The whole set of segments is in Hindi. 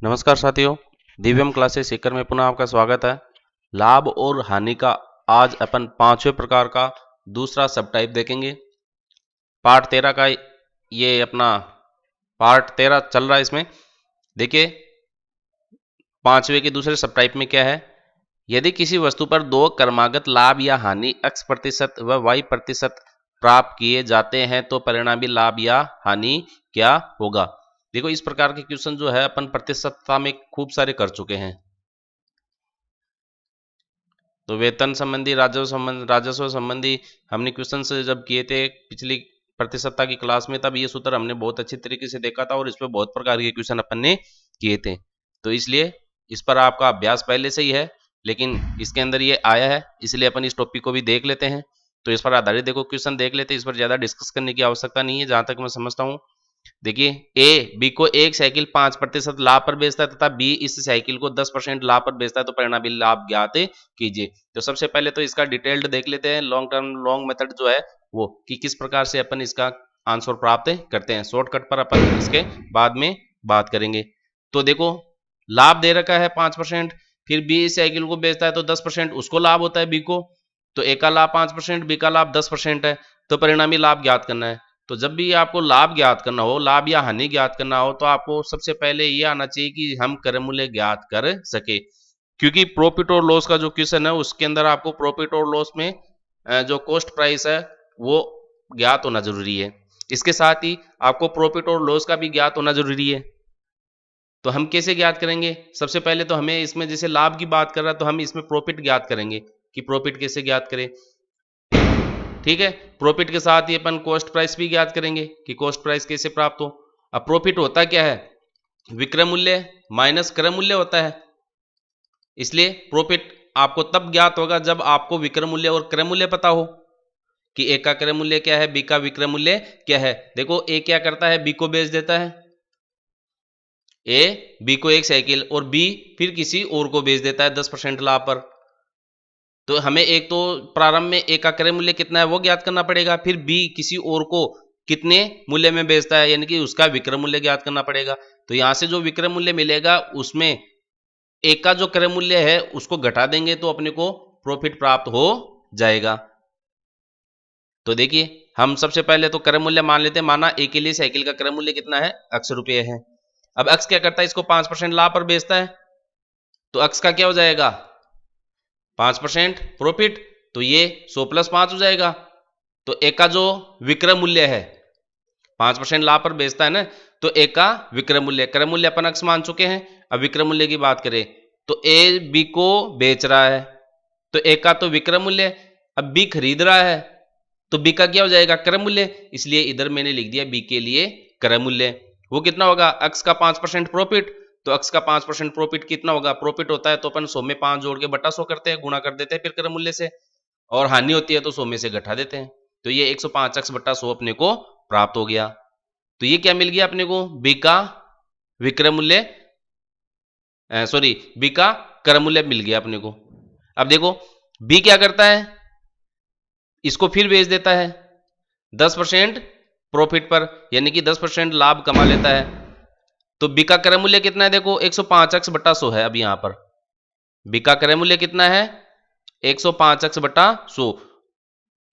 नमस्कार साथियों, दिव्यम क्लासेस सीकर में पुनः आपका स्वागत है। लाभ और हानि का आज अपन पांचवें प्रकार का दूसरा सब टाइप देखेंगे। पार्ट 13 का ये अपना पार्ट 13 चल रहा है। इसमें देखिए पांचवें के दूसरे सब टाइप में क्या है। यदि किसी वस्तु पर दो क्रमागत लाभ या हानि x प्रतिशत व y प्रतिशत प्राप्त किए जाते हैं तो परिणामी लाभ या हानि क्या होगा। देखो इस प्रकार के क्वेश्चन जो है अपन प्रतिशतता में खूब सारे कर चुके हैं। तो वेतन संबंधी राजस्व संबंधी हमने क्वेश्चन से जब किए थे पिछली प्रतिशतता की क्लास में, तब ये सूत्र हमने बहुत अच्छी तरीके से देखा था और इस पर बहुत प्रकार के क्वेश्चन अपन ने किए थे। तो इसलिए इस पर आपका अभ्यास पहले से ही है, लेकिन इसके अंदर ये आया है इसलिए अपन इस टॉपिक को भी देख लेते हैं। तो इस पर आधारित देखो क्वेश्चन देख लेते हैं, इस पर ज्यादा डिस्कस करने की आवश्यकता नहीं है जहां तक मैं समझता हूँ। देखिए ए बी को एक साइकिल 5% लाभ पर बेचता है तथा बी इस साइकिल को 10% लाभ पर बेचता है तो परिणामी लाभ ज्ञात कीजिए। तो सबसे पहले तो इसका डिटेल्ड देख लेते हैं, लॉन्ग मेथड जो है वो कि किस प्रकार से अपन इसका आंसर प्राप्त करते हैं। शॉर्टकट पर अपन इसके बाद में बात करेंगे। तो देखो लाभ दे रखा है 5%, फिर बी इस साइकिल को बेचता है तो 10% उसको लाभ होता है बी को। तो ए का लाभ 5%, बी का लाभ 10% है, तो परिणामी लाभ ज्ञात करना है। तो जब भी आपको लाभ ज्ञात करना हो, लाभ या हानि ज्ञात करना हो, तो आपको सबसे पहले ये आना चाहिए कि हम क्रय मूल्य ज्ञात कर सके। क्योंकि प्रॉफिट और लॉस का जो क्वेश्चन है उसके अंदर आपको प्रॉफिट और लॉस में जो कॉस्ट प्राइस है वो ज्ञात होना जरूरी है। इसके साथ ही आपको प्रॉफिट और लॉस का भी ज्ञात होना जरूरी है। तो हम कैसे ज्ञात करेंगे? सबसे पहले तो हमें इसमें जैसे लाभ की बात कर रहा है तो हम इसमें प्रॉफिट ज्ञात करेंगे कि प्रॉफिट कैसे ज्ञात करें। ठीक है, प्रॉफिट के साथ ही अपन कॉस्ट प्राइस भी ज्ञात करेंगे कि कॉस्ट प्राइस कैसे प्राप्त हो। अब प्रॉफिट होता क्या है? विक्रय मूल्य माइनस क्रय मूल्य होता है। इसलिए प्रॉफिट आपको तब ज्ञात होगा जब आपको विक्रय मूल्य और क्रय मूल्य पता हो कि ए का क्रय मूल्य क्या है, बी का विक्रय मूल्य क्या है। देखो ए क्या करता है, बी को बेच देता है। ए बी को एक साइकिल और बी फिर किसी और को बेच देता है 10% लाभ पर। तो हमें एक तो प्रारंभ में ए का क्रय मूल्य कितना है वो ज्ञात करना पड़ेगा, फिर बी किसी और को कितने मूल्य में बेचता है यानी कि उसका विक्रय मूल्य ज्ञात करना पड़ेगा। तो यहां से जो विक्रय मूल्य मिलेगा उसमें ए का जो क्रय मूल्य है उसको घटा देंगे तो अपने को प्रॉफिट प्राप्त हो जाएगा। तो देखिए हम सबसे पहले तो क्रय मूल्य मान लेते हैं। माना ए के लिए साइकिल का क्रय मूल्य कितना है, x रुपये है। अब x क्या करता है, इसको 5% लाभ पर बेचता है, तो x का क्या हो जाएगा 5% प्रॉफिट, तो ये 100 + 5 हो जाएगा। तो ए का जो विक्रय मूल्य है 5% लाभ पर बेचता है ना, तो ए का विक्रय मूल्य, क्रय मूल्य अपन x मान चुके हैं। अब विक्रय मूल्य की बात करें तो ए बी को बेच रहा है तो ए का तो विक्रय मूल्य, अब बी खरीद रहा है तो बी का क्या हो जाएगा क्रय मूल्य, इसलिए इधर मैंने लिख दिया बी के लिए क्रय मूल्य। वो कितना होगा, x का 5% प्रॉफिट, तो x का 5% प्रॉफिट कितना होगा, प्रॉफिट होता है तो अपन 100 में 5 जोड़ के बटा 100 करते हैं, गुणा कर देते हैं फिर क्रय मूल्य से, और हानि होती है तो 100 में से घटा देते हैं। तो ये 105x बटा 100 अपने को प्राप्त हो गया। तो ये क्या मिल गया अपने को, बी का विक्रय मूल्य, सॉरी बी का क्रय मूल्य मिल गया अपने को। अब देखो बी क्या करता है, इसको फिर बेच देता है 10% प्रॉफिट पर, यानी कि 10% लाभ कमा लेता है। तो बी का क्रय मूल्य कितना है, देखो 105x बटा 100 है। अब यहां पर बी का क्रय मूल्य कितना है 105x बटा 100,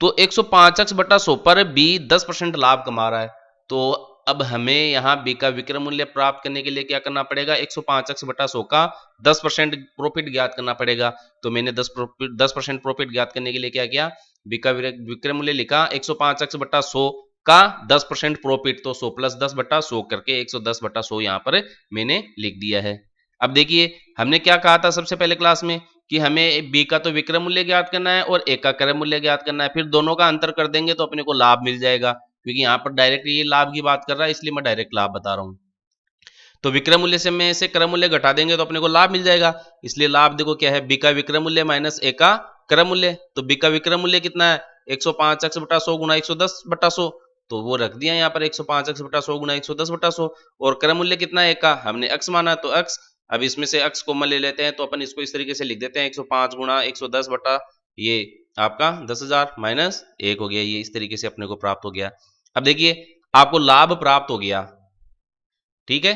तो 105x बटा 100 पर बी 10% लाभ कमा रहा है। तो अब हमें यहां बी का विक्रय मूल्य प्राप्त करने के लिए क्या करना पड़ेगा, 105x बटा 100 का 10% प्रॉफिट ज्ञात करना पड़ेगा। तो मैंने 10% प्रॉफिट ज्ञात करने के लिए क्या किया, बी का विक्रय मूल्य लिखा 105x बटा 100 का 10% प्रॉफिट, तो 100 + 10 बटा 100 करके 110 बटा 100 यहां पर मैंने लिख दिया है। अब देखिए हमने क्या कहा था सबसे पहले क्लास में कि हमें बी का तो विक्रय मूल्य ज्ञात करना है और ए का क्रय मूल्य ज्ञात करना है, फिर दोनों का अंतर कर देंगे तो अपने को लाभ मिल जाएगा। क्योंकि यहाँ पर डायरेक्ट ये लाभ की बात कर रहा है इसलिए मैं डायरेक्ट लाभ बता रहा हूँ। तो विक्रय मूल्य से में से क्रय मूल्य घटा देंगे तो अपने को लाभ मिल जाएगा। इसलिए लाभ देखो क्या है, बी का विक्रय मूल्य माइनस ए का क्रय मूल्य। तो बी का विक्रय मूल्य कितना है 105x बटा 100 गुणा 110 बटा 100, तो वो रख दिया यहाँ पर 105x बटा 100 गुणा 110 बटा 100। और क्रय मूल्य कितना है ए का, हमने x माना तो x, अब इसमें से x कॉमन ले लेते हैं तो अपन इसको इस तरीके से लिख देते हैं 105 गुणा 110 बटा ये आपका 10,000 माइनस 1 हो गया। ये इस तरीके से अपने को प्राप्त हो गया। अब देखिए आपको लाभ प्राप्त हो गया, ठीक है।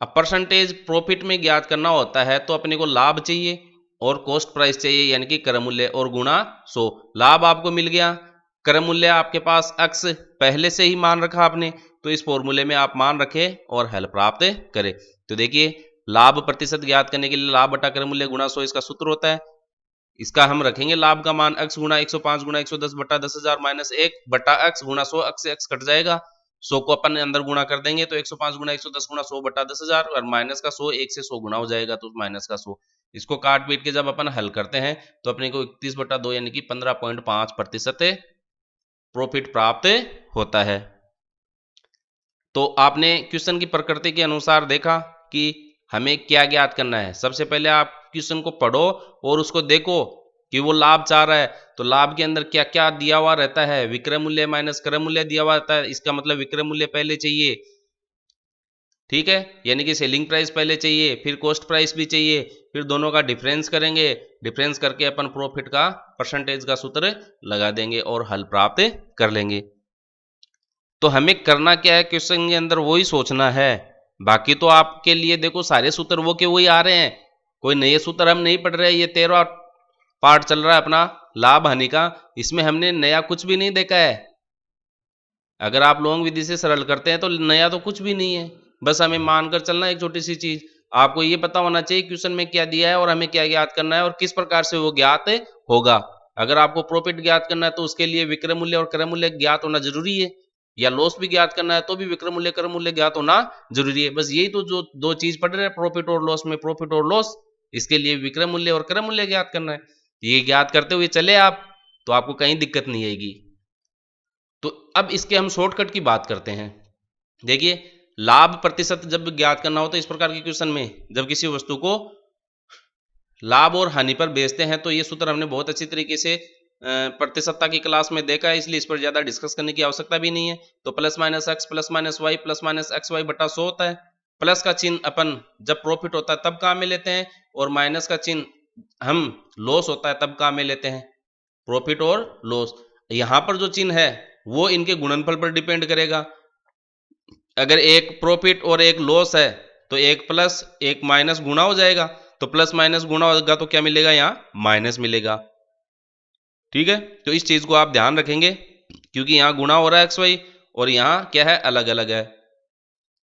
अब परसेंटेज प्रॉफिट में ज्ञात करना होता है तो अपने को लाभ चाहिए और कॉस्ट प्राइस चाहिए, यानी कि क्रय मूल्य, और गुणा 100। लाभ आपको मिल गया, क्रय मूल्य आपके पास x पहले से ही मान रखा आपने, तो इस फॉर्मूले में आप मान रखे और हल प्राप्त करें। तो देखिए, लाभ प्रतिशत ज्ञात करने के लिए लाभ बटा क्रय मूल्य गुणा 100 इसका सूत्र होता है। इसका हम रखेंगे लाभ का मान x गुणा 105 गुणा 110 बटा 10,000 माइनस 1 बटा x गुणा 100, x से x कट जाएगा, 100 को अपन अंदर गुणा कर देंगे तो 105 गुणा 110 गुणा 100 बटा 10,000, और माइनस का 100 1 से 100 गुणा हो जाएगा तो माइनस का 100। इसको काट पीट के जब अपन हल करते हैं तो अपने को 31 बटा 2 यानी कि 15.5% प्रॉफिट प्राप्त होता है। तो आपने क्वेश्चन की प्रकृति के अनुसार देखा कि हमें क्या ज्ञात करना है। सबसे पहले आप क्वेश्चन को पढ़ो और उसको देखो कि वो लाभ चाह रहा है, तो लाभ के अंदर क्या क्या दिया हुआ रहता है, विक्रय मूल्य माइनस क्रय मूल्य दिया हुआ रहता है, इसका मतलब विक्रय मूल्य पहले चाहिए, ठीक है, यानी कि सेलिंग प्राइस पहले चाहिए, फिर कॉस्ट प्राइस भी चाहिए, फिर दोनों का डिफरेंस करेंगे, डिफरेंस करके अपन प्रॉफिट का परसेंटेज का सूत्र लगा देंगे और हल प्राप्त कर लेंगे। तो हमें करना क्या है क्वेश्चन के अंदर, वही सोचना है। बाकी तो आपके लिए देखो सारे सूत्र वो के वही आ रहे हैं, कोई नए सूत्र हम नहीं पढ़ रहे। ये 13वां पार्ट चल रहा है अपना लाभ हानि का, इसमें हमने नया कुछ भी नहीं देखा है। अगर आप लोग विधि से सरल करते हैं तो नया तो कुछ भी नहीं है, बस हमें मानकर चलना एक छोटी सी चीज। आपको ये पता होना चाहिए क्वेश्चन में क्या दिया है और हमें क्या ज्ञात करना है और किस प्रकार से वो ज्ञात होगा। अगर आपको प्रॉफिट ज्ञात करना है तो उसके लिए विक्रय मूल्य और क्रय मूल्य ज्ञात होना जरूरी है, या लॉस भी ज्ञात करना है तो भी विक्रय मूल्य क्रय मूल्य ज्ञात होना जरूरी है। बस यही तो जो दो चीज पढ़ रहे हैं प्रॉफिट और लॉस में, प्रॉफिट और लॉस, इसके लिए विक्रय मूल्य और क्रय मूल्य ज्ञात करना है। ये ज्ञात करते हुए चले आप तो आपको कहीं दिक्कत नहीं आएगी। तो अब इसके हम शॉर्टकट की बात करते हैं। देखिए, लाभ प्रतिशत जब ज्ञात करना हो तो इस प्रकार के क्वेश्चन में जब किसी वस्तु को लाभ और हानि पर बेचते हैं तो ये सूत्र हमने बहुत अच्छी तरीके से प्रतिशतता की क्लास में देखा है, इसलिए इस पर ज्यादा डिस्कस करने की आवश्यकता भी नहीं है। तो plus minus x plus minus y plus minus x y बटा 100 होता है। प्लस का चिन्ह अपन जब प्रॉफिट होता है तब काम में लेते हैं, और माइनस का चिन्ह हम लॉस होता है तब काम में लेते हैं, प्रॉफिट और लॉस। यहां पर जो चिन्ह है वो इनके गुणनफल पर डिपेंड करेगा। अगर एक प्रॉफिट और एक लॉस है तो एक प्लस एक माइनस गुणा हो जाएगा, तो प्लस माइनस गुणा होगा तो क्या मिलेगा, यहां माइनस मिलेगा, ठीक है। तो इस चीज को आप ध्यान रखेंगे क्योंकि यहां गुणा हो रहा है एक्स वाई और यहां क्या है, अलग अलग है।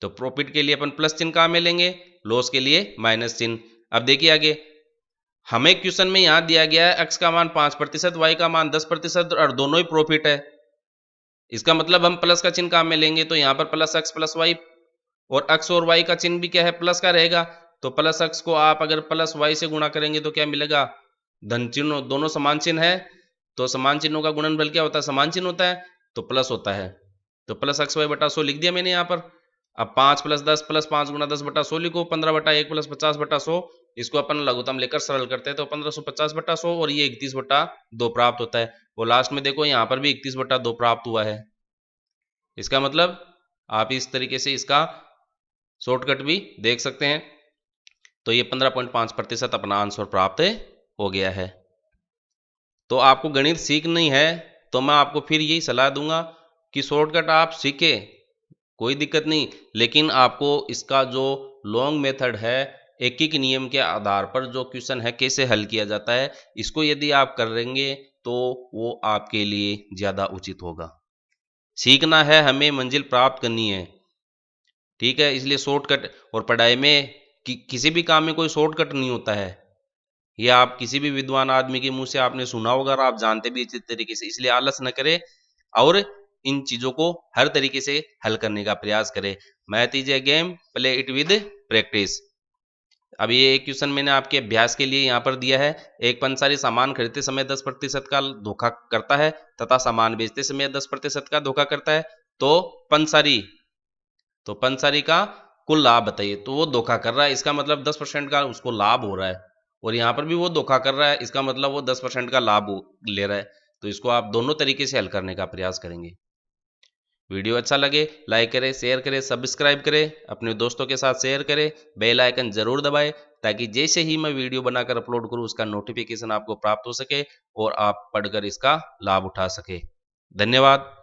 तो प्रॉफिट के लिए अपन प्लस चिन्ह कहां में लेंगे, लॉस के लिए माइनस चिन्ह। अब देखिए आगे, हमें क्वेश्चन में यहां दिया गया है एक्स का मान 5%, वाई का मान 10% और दोनों ही प्रॉफिट है। इसका मतलब हम प्लस का चिन्ह कहां में लेंगे, तो यहां पर प्लस एक्स प्लस वाई, और एक्स और वाई का चिन्ह भी क्या है, प्लस का रहेगा। तो प्लस एक्स को आप अगर प्लस वाई से गुणा करेंगे तो क्या मिलेगा, धन चिन्ह, दोनों समान चिन्ह है तो समान चिन्हों का गुणनफल क्या होता है, समान चिन्ह होता है, तो प्लस होता है। तो प्लस एक्स वाई बटा 100 लिख दिया मैंने यहाँ पर। अब 5 प्लस 10 प्लस 5 गुणा 10 बटा 100 लिखो, 15 बटा 1 प्लस 50 बटा 100, इसको अपन लघुत्तम लेकर सरल करते हैं तो 1550 बटा 100 और ये 31 बटा 2 प्राप्त होता है। वो लास्ट में देखो यहाँ पर भी 31 बटा 2 प्राप्त हुआ है। इसका मतलब आप इस तरीके से इसका शॉर्टकट भी देख सकते हैं। तो ये 15.5% अपना आंसर प्राप्त हो गया है। तो आपको गणित सीखनी है तो मैं आपको फिर यही सलाह दूंगा कि शॉर्टकट आप सीखे, कोई दिक्कत नहीं, लेकिन आपको इसका जो लॉन्ग मेथड है, एक एक नियम के आधार पर जो क्वेश्चन है कैसे हल किया जाता है, इसको यदि आप करेंगे तो वो आपके लिए ज्यादा उचित होगा। सीखना है, हमें मंजिल प्राप्त करनी है, ठीक है। इसलिए शॉर्टकट, और पढ़ाई में किसी भी काम में कोई शॉर्टकट नहीं होता है, ये आप किसी भी विद्वान आदमी के मुंह से आपने सुना होगा और आप जानते भी अच्छी तरीके से। इसलिए आलस न करें और इन चीजों को हर तरीके से हल करने का प्रयास करें। Math is a game, play it with practice. अब ये एक क्वेश्चन मैंने आपके अभ्यास के लिए यहाँ पर दिया है। एक पंसारी सामान खरीदते समय 10% का धोखा करता है तथा सामान बेचते समय 10% का धोखा करता है, तो पंसारी का कुल लाभ बताइए। तो वो धोखा कर रहा है, इसका मतलब 10% का उसको लाभ हो रहा है, और यहाँ पर भी वो धोखा कर रहा है, इसका मतलब वो 10% का लाभ ले रहा है। तो इसको आप दोनों तरीके से हल करने का प्रयास करेंगे। वीडियो अच्छा लगे लाइक करें, शेयर करें, सब्सक्राइब करें, अपने दोस्तों के साथ शेयर करें, बेल आइकन जरूर दबाएं ताकि जैसे ही मैं वीडियो बनाकर अपलोड करूं उसका नोटिफिकेशन आपको प्राप्त हो सके और आप पढ़कर इसका लाभ उठा सके। धन्यवाद।